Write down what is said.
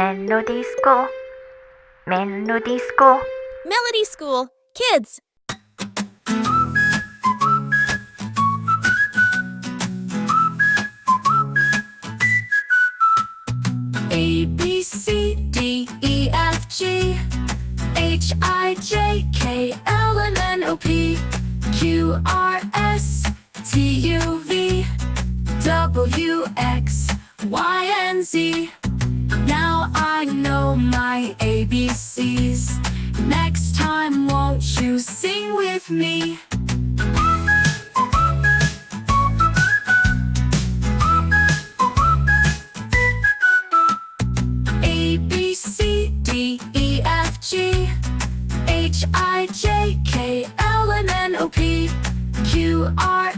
MelodySchool, MelodySchool. MelodySchool, kids. A, B, C, D, E, F, G, H, I, J, K, L, M, N, O, P, Q, R, S, T, U, V, W, X, Y, and Z. Now I know my ABCs. Next time won't you sing with me? A, B, C, D, E, F, G, H, I, J, K, L, M, N, O, P, Q, R,